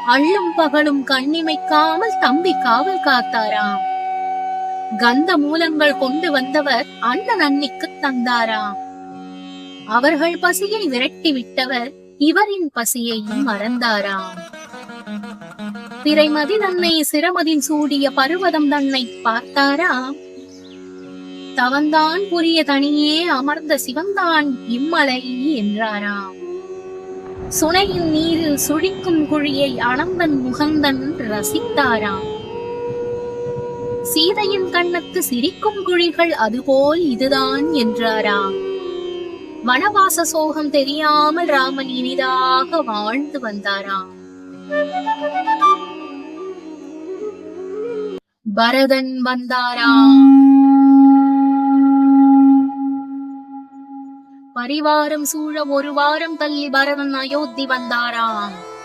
அள்ளும் பகலும் கண்ணிமைக்காமல் தம்பி காவல் காத்தாராம். கந்த மூலங்கள் கொண்டு வந்தவர் அண்ணன் அன்னிக்கு தந்தாராம். அவர்கள் பசியை விரட்டி விட்டவர் இவரின் பசியையும் மறந்தாராம். பிறைமதி தன்னை சிரமதின் சூடிய பருவதம் தன்னை பார்த்தாராம். தவந்தான் புரிய தனியே அமர்ந்த சிவந்தான் இம்மலை என்றாராம். சுனையின் நீரில் சுழிக்கும் குழியை அனந்தன் முகந்தன் ரசித்தாராம். சீதையின் கண்ணத்து சிரிக்கும் குழிகள் அதுபோல் இதுதான் என்றாராம். வனவாச சோகம் தெரியாமல் ராமன் இனிதாக வாழ்ந்து வந்தாராம். பரதன் வந்தாராம். பரிவாரம் சூழ ஒரு வாரம் தள்ளி பரதன் அயோத்தி வந்தாராம்.